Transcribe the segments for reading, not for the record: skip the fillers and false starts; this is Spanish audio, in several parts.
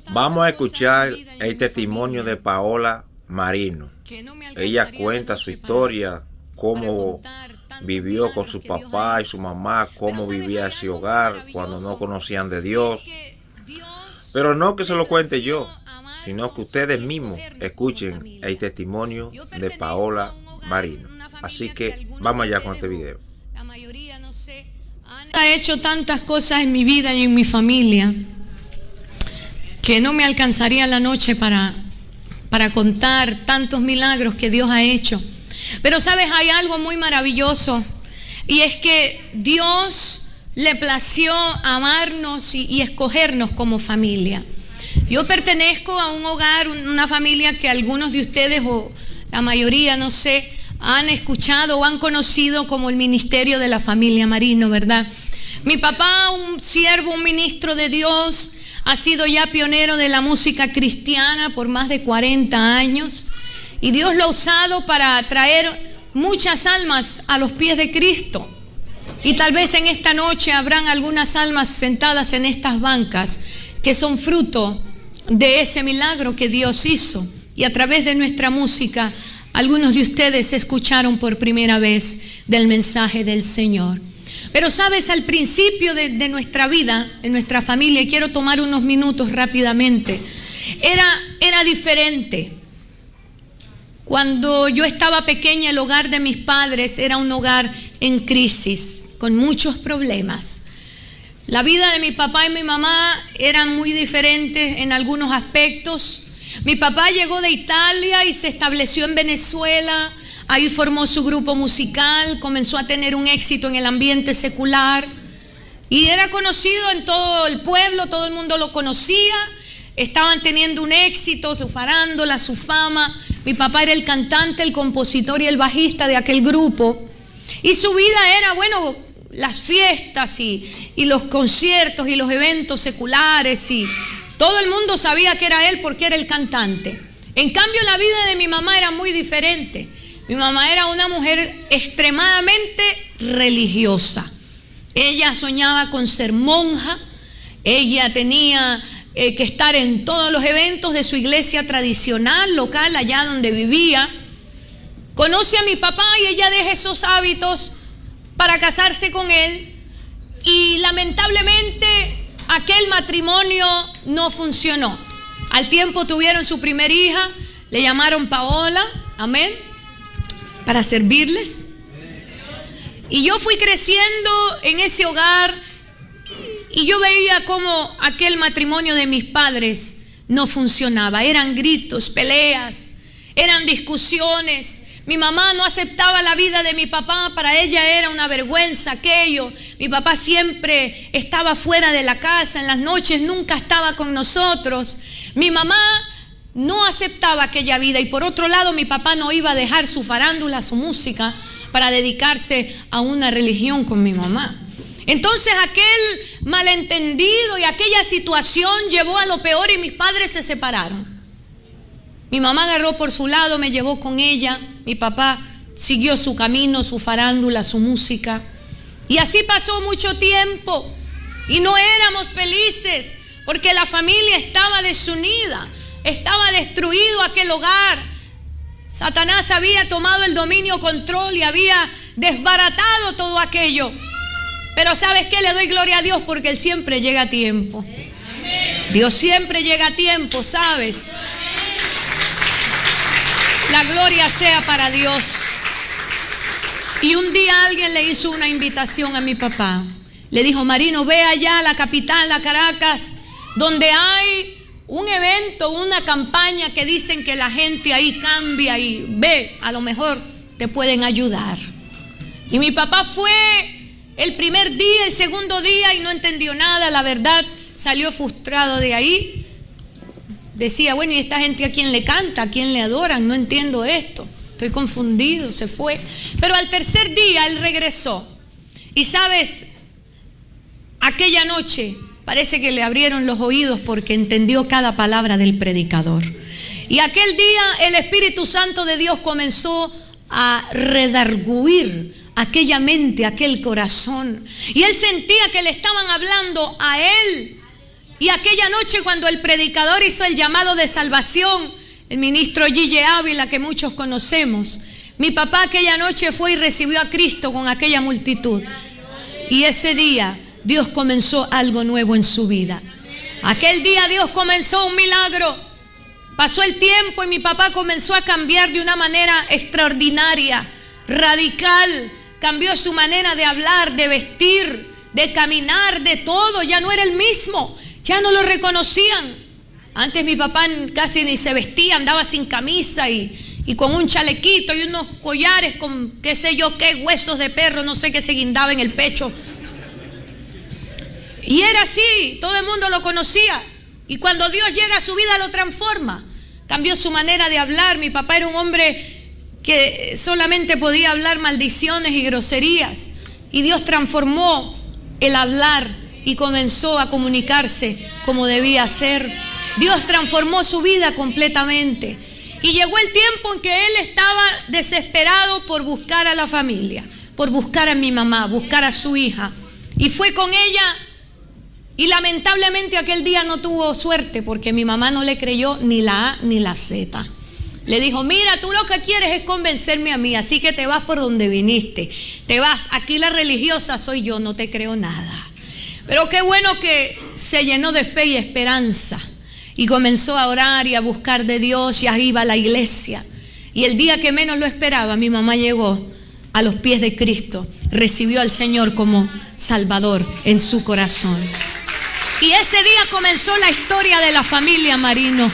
Vamos a escuchar el testimonio de Paola Marino. Ella cuenta su historia, cómo vivió con su papá y su mamá, cómo vivía ese hogar cuando no conocían de Dios. Pero no que se lo cuente yo, sino que ustedes mismos escuchen el testimonio de Paola Marino. Así que vamos allá con este video. La mayoría, no sé, ha hecho tantas cosas en mi vida y en mi familia que no me alcanzaría la noche para contar tantos milagros que Dios ha hecho. Pero sabes, hay algo muy maravilloso, y es que Dios le plació amarnos y escogernos como familia. Yo pertenezco a un hogar, una familia que algunos de ustedes, o la mayoría, no sé, han escuchado o han conocido como el ministerio de la familia Marino, ¿verdad? Mi papá, un siervo, un ministro de Dios, ha sido ya pionero de la música cristiana por más de 40 años. Y Dios lo ha usado para traer muchas almas a los pies de Cristo. Y tal vez en esta noche habrán algunas almas sentadas en estas bancas que son fruto de ese milagro que Dios hizo. Y a través de nuestra música, algunos de ustedes escucharon por primera vez del mensaje del Señor. Pero sabes, al principio de nuestra vida, en nuestra familia, y quiero tomar unos minutos rápidamente, era diferente. Cuando yo estaba pequeña, el hogar de mis padres era un hogar en crisis, con muchos problemas. La vida de mi papá y mi mamá eran muy diferentes en algunos aspectos. Mi papá llegó de Italia y se estableció en Venezuela. Ahí formó su grupo musical, comenzó a tener un éxito en el ambiente secular y era conocido en todo el pueblo, todo el mundo lo conocía. Estaban teniendo un éxito, su farándula, su fama. Mi papá era el cantante, el compositor y el bajista de aquel grupo. Y su vida era, bueno, las fiestas y los conciertos y los eventos seculares, y todo el mundo sabía que era él porque era el cantante. En cambio, la vida de mi mamá era muy diferente. Mi mamá era una mujer extremadamente religiosa. Ella soñaba con ser monja. Ella tenía que estar en todos los eventos de su iglesia tradicional, local, allá donde vivía. Conoce a mi papá y ella deja esos hábitos para casarse con él. Y lamentablemente aquel matrimonio no funcionó. Al tiempo tuvieron su primer hija, le llamaron Paola, amén, para servirles. Y yo fui creciendo en ese hogar y yo veía cómo aquel matrimonio de mis padres no funcionaba. Eran gritos, peleas, eran discusiones. Mi mamá no aceptaba la vida de mi papá, para ella era una vergüenza aquello. Mi papá siempre estaba fuera de la casa, en las noches nunca estaba con nosotros. Mi mamá no aceptaba aquella vida, y por otro lado mi papá no iba a dejar su farándula, su música, para dedicarse a una religión con mi mamá. Entonces aquel malentendido y aquella situación llevó a lo peor y mis padres se separaron. Mi mamá agarró por su lado, me llevó con ella. Mi papá siguió su camino, su farándula, su música. Y así pasó mucho tiempo y no éramos felices porque la familia estaba desunida, estaba destruido aquel hogar. Satanás había tomado el dominio, control y había desbaratado todo aquello. Pero ¿sabes qué? Le doy gloria a Dios porque Él siempre llega a tiempo. Dios siempre llega a tiempo, ¿sabes? La gloria sea para Dios. Y un día alguien le hizo una invitación a mi papá. Le dijo: Marino, ve allá a la capital, a Caracas, donde hay un evento, una campaña que dicen que la gente ahí cambia, y ve, a lo mejor te pueden ayudar. Y mi papá fue el primer día, el segundo día, y no entendió nada. La verdad, salió frustrado de ahí. Decía: bueno, ¿y esta gente a quién le canta? ¿A quién le adoran? No entiendo esto. Estoy confundido. Se fue. Pero al tercer día él regresó. Y sabes, aquella noche parece que le abrieron los oídos porque entendió cada palabra del predicador. Y aquel día el Espíritu Santo de Dios comenzó a redarguir aquella mente, aquel corazón. Y él sentía que le estaban hablando a él Y aquella noche cuando el predicador hizo el llamado de salvación, el ministro Gille Ávila, que muchos conocemos, mi papá aquella noche fue y recibió a Cristo con aquella multitud. Y ese día Dios comenzó algo nuevo en su vida. Aquel día Dios comenzó un milagro. Pasó el tiempo y mi papá comenzó a cambiar de una manera extraordinaria, radical. Cambió su manera de hablar, de vestir, de caminar, de todo. Ya no era el mismo, ya no lo reconocían. Antes mi papá casi ni se vestía, andaba sin camisa y con un chalequito y unos collares con qué sé yo qué, huesos de perro, no sé qué se guindaba en el pecho. Y era así, todo el mundo lo conocía. Y cuando Dios llega a su vida lo transforma. Cambió su manera de hablar. Mi papá era un hombre que solamente podía hablar maldiciones y groserías. Y Dios transformó el hablar y comenzó a comunicarse como debía ser. Dios transformó su vida completamente. Y llegó el tiempo en que él estaba desesperado por buscar a la familia, por buscar a mi mamá, buscar a su hija. Y fue con ella. Y lamentablemente aquel día no tuvo suerte porque mi mamá no le creyó ni la A ni la Z. Le dijo, mira, tú lo que quieres es convencerme a mí, así que te vas por donde viniste. Te vas, aquí la religiosa soy yo, no te creo nada. Pero qué bueno que se llenó de fe y esperanza. Y comenzó a orar y a buscar de Dios, ya iba a la iglesia. Y el día que menos lo esperaba, mi mamá llegó a los pies de Cristo. Recibió al Señor como Salvador en su corazón. Y ese día comenzó la historia de la familia Marino.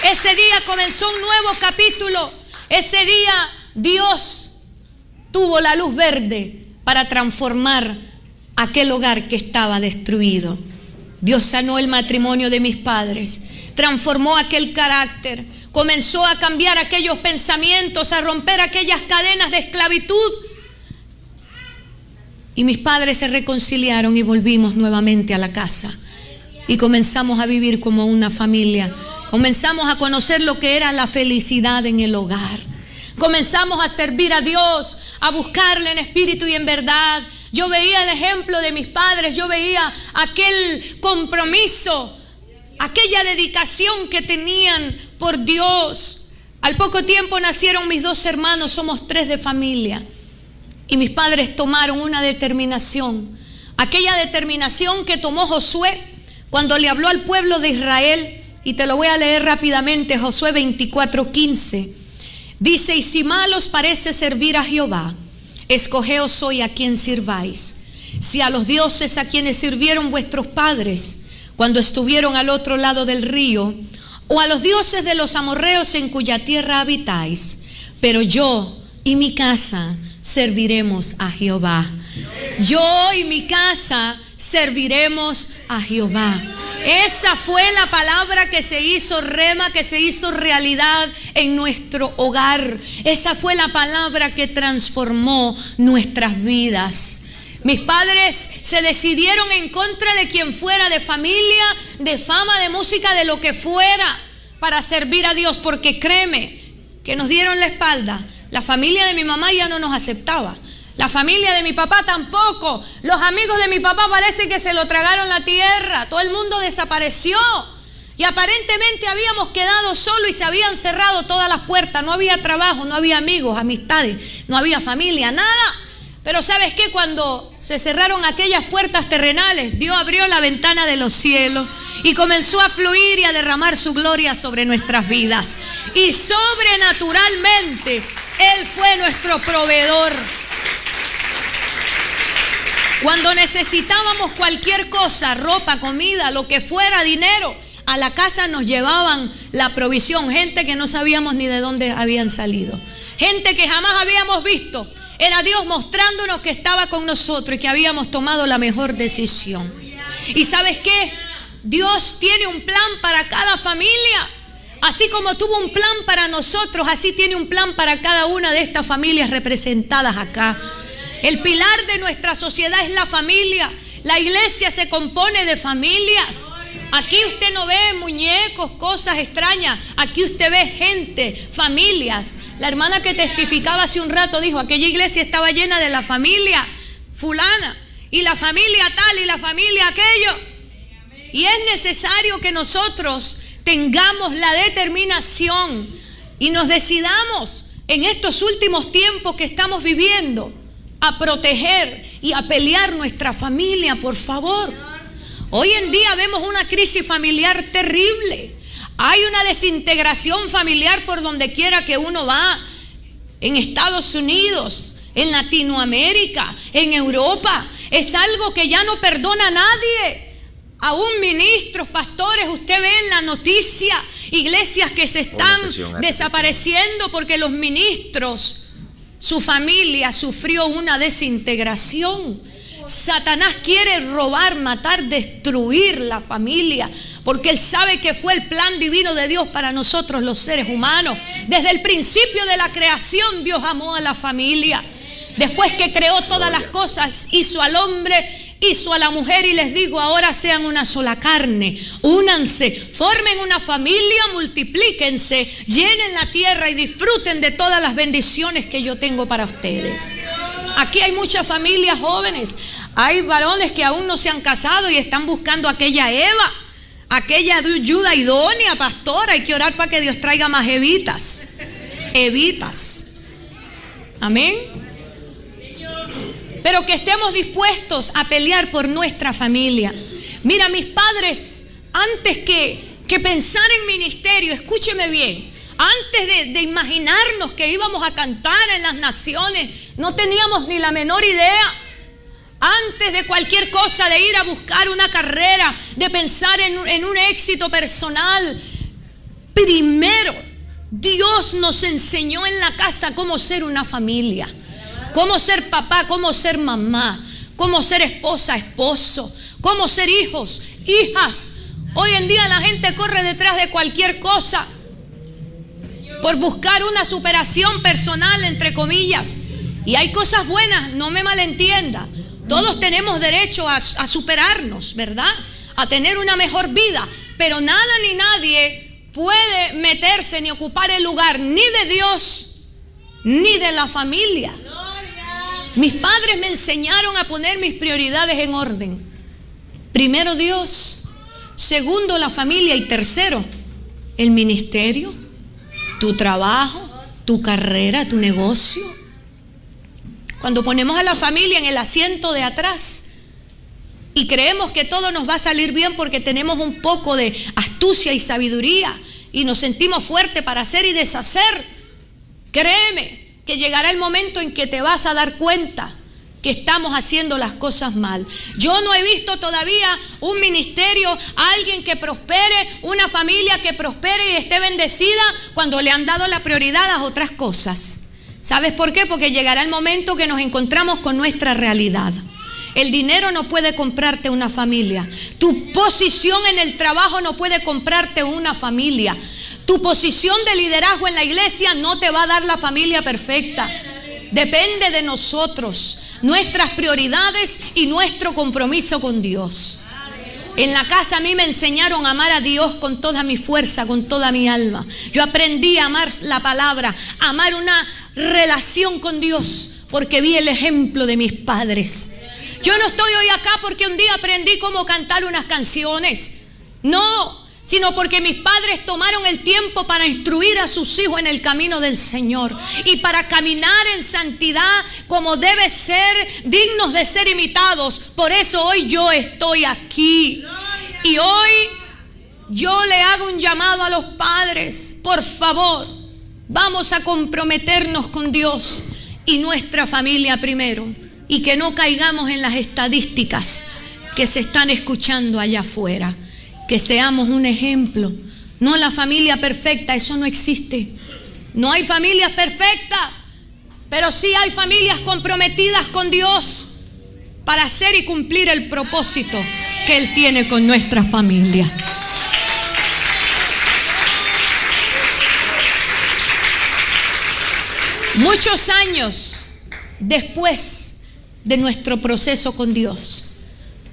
Ese día comenzó un nuevo capítulo. Ese día Dios tuvo la luz verde para transformar aquel hogar que estaba destruido. Dios sanó el matrimonio de mis padres, transformó aquel carácter, comenzó a cambiar aquellos pensamientos, a romper aquellas cadenas de esclavitud. Y mis padres se reconciliaron y volvimos nuevamente a la casa. Y comenzamos a vivir como una familia. Comenzamos a conocer lo que era la felicidad en el hogar. Comenzamos a servir a Dios, a buscarle en espíritu y en verdad. Yo veía el ejemplo de mis padres, yo veía aquel compromiso, aquella dedicación que tenían por Dios. Al poco tiempo nacieron mis dos hermanos, somos 3 de familia. Y mis padres tomaron una determinación, aquella determinación que tomó Josué cuando le habló al pueblo de Israel. Y te lo voy a leer rápidamente, Josué 24:15. Dice, y si mal os parece servir a Jehová, escogeos hoy a quien sirváis. Si a los dioses a quienes sirvieron vuestros padres cuando estuvieron al otro lado del río, o a los dioses de los amorreos en cuya tierra habitáis. Pero yo y mi casa serviremos a Jehová. Yo y mi casa serviremos a Jehová. Esa fue la palabra que se hizo rema, que se hizo realidad en nuestro hogar. Esa fue la palabra que transformó nuestras vidas. Mis padres se decidieron en contra de quien fuera, de familia, de fama, de música, de lo que fuera, para servir a Dios, porque créeme que nos dieron la espalda. La familia de mi mamá ya no nos aceptaba. La familia de mi papá tampoco. Los amigos de mi papá parece que se lo tragaron la tierra. Todo el mundo desapareció. Y aparentemente habíamos quedado solos y se habían cerrado todas las puertas. No había trabajo, no había amigos, amistades, no había familia, nada. Pero ¿sabes qué? Cuando se cerraron aquellas puertas terrenales, Dios abrió la ventana de los cielos y comenzó a fluir y a derramar su gloria sobre nuestras vidas. Y sobrenaturalmente Él fue nuestro proveedor. Cuando necesitábamos cualquier cosa, ropa, comida, lo que fuera, dinero, a la casa nos llevaban la provisión. Gente que no sabíamos ni de dónde habían salido. Gente que jamás habíamos visto. Era Dios mostrándonos que estaba con nosotros y que habíamos tomado la mejor decisión. ¿Y sabes qué? Dios tiene un plan para cada familia. Así como tuvo un plan para nosotros, así tiene un plan para cada una de estas familias representadas acá. El pilar de nuestra sociedad es la familia. La iglesia se compone de familias. Aquí usted no ve muñecos, cosas extrañas. Aquí usted ve gente, familias. La hermana que testificaba hace un rato dijo, aquella iglesia estaba llena de la familia fulana, y la familia tal, y la familia aquello. Y es necesario que nosotros tengamos la determinación y nos decidamos en estos últimos tiempos que estamos viviendo a proteger y a pelear nuestra familia, por favor. Hoy en día vemos una crisis familiar terrible. Hay una desintegración familiar por donde quiera que uno va, en Estados Unidos, en Latinoamérica, en Europa. Es algo que ya no perdona a nadie. Aún ministros, pastores, usted ve en la noticia iglesias que se están desapareciendo porque los ministros, su familia sufrió una desintegración. Satanás quiere robar, matar, destruir la familia, porque él sabe que fue el plan divino de Dios para nosotros los seres humanos. Desde el principio de la creación Dios amó a la familia. Después que creó todas las cosas, hizo al hombre, hizo a la mujer, y les digo, ahora sean una sola carne, únanse, formen una familia, multiplíquense, llenen la tierra y disfruten de todas las bendiciones que yo tengo para ustedes. Aquí hay muchas familias jóvenes, hay varones que aún no se han casado y están buscando aquella Eva, aquella ayuda idónea, pastora. Hay que orar para que Dios traiga más evitas. Amén. Pero que estemos dispuestos a pelear por nuestra familia. Mira, mis padres, antes que pensar en ministerio, escúcheme bien, antes de imaginarnos que íbamos a cantar en las naciones, no teníamos ni la menor idea. Antes de cualquier cosa, de ir a buscar una carrera, de pensar en un éxito personal, primero Dios nos enseñó en la casa cómo ser una familia, cómo ser papá, cómo ser mamá, cómo ser esposa, esposo, cómo ser hijos, hijas. Hoy en día la gente corre detrás de cualquier cosa por buscar una superación personal, entre comillas. Y hay cosas buenas, no me malentienda. Todos tenemos derecho a superarnos, ¿verdad? A tener una mejor vida. Pero nada ni nadie puede meterse ni ocupar el lugar ni de Dios ni de la familia. Mis padres me enseñaron a poner mis prioridades en orden. Primero Dios, segundo la familia y tercero el ministerio, tu trabajo, tu carrera, tu negocio. Cuando ponemos a la familia en el asiento de atrás y creemos que todo nos va a salir bien porque tenemos un poco de astucia y sabiduría y nos sentimos fuertes para hacer y deshacer, créeme que llegará el momento en que te vas a dar cuenta que estamos haciendo las cosas mal. Yo no he visto todavía un ministerio, alguien que prospere, una familia que prospere y esté bendecida cuando le han dado la prioridad a otras cosas. ¿Sabes por qué? Porque llegará el momento que nos encontramos con nuestra realidad. El dinero no puede comprarte una familia. Tu posición en el trabajo no puede comprarte una familia. Tu posición de liderazgo en la iglesia no te va a dar la familia perfecta. Depende de nosotros, nuestras prioridades y nuestro compromiso con Dios. En la casa a mí me enseñaron a amar a Dios con toda mi fuerza, con toda mi alma. Yo aprendí a amar la palabra, a amar una relación con Dios, porque vi el ejemplo de mis padres. Yo no estoy hoy acá porque un día aprendí cómo cantar unas canciones. No, sino porque mis padres tomaron el tiempo para instruir a sus hijos en el camino del Señor y para caminar en santidad como debe ser, dignos de ser imitados. Por eso hoy yo estoy aquí. Y hoy yo le hago un llamado a los padres. Por favor, vamos a comprometernos con Dios y nuestra familia primero, y que no caigamos en las estadísticas que se están escuchando allá afuera. Que seamos un ejemplo. No la familia perfecta, eso no existe. No hay familias perfectas, pero sí hay familias comprometidas con Dios para hacer y cumplir el propósito que Él tiene con nuestra familia. Muchos años después de nuestro proceso con Dios,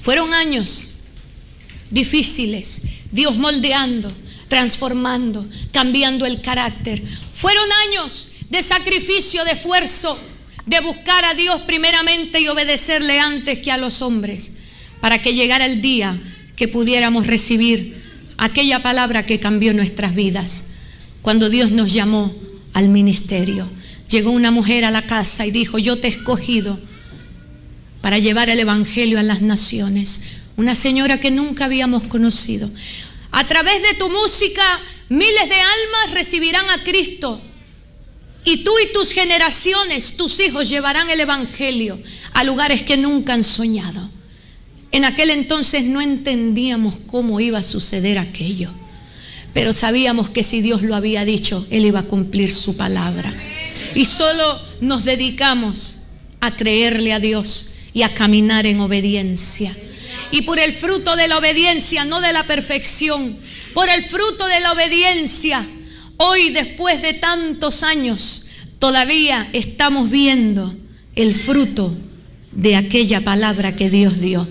fueron años difíciles, Dios moldeando, transformando, cambiando el carácter. Fueron años de sacrificio, de esfuerzo, de buscar a Dios primeramente y obedecerle antes que a los hombres, para que llegara el día que pudiéramos recibir aquella palabra que cambió nuestras vidas. Cuando Dios nos llamó al ministerio, llegó una mujer a la casa y dijo: yo te he escogido para llevar el evangelio a las naciones. Una señora que nunca habíamos conocido. A través de tu música, miles de almas recibirán a Cristo. Y tú y tus generaciones, tus hijos, llevarán el evangelio a lugares que nunca han soñado. En aquel entonces no entendíamos cómo iba a suceder aquello, pero sabíamos que si Dios lo había dicho, Él iba a cumplir su palabra. Y solo nos dedicamos a creerle a Dios y a caminar en obediencia. Y por el fruto de la obediencia, no de la perfección, por el fruto de la obediencia, hoy, después de tantos años, todavía estamos viendo el fruto de aquella palabra que Dios dio.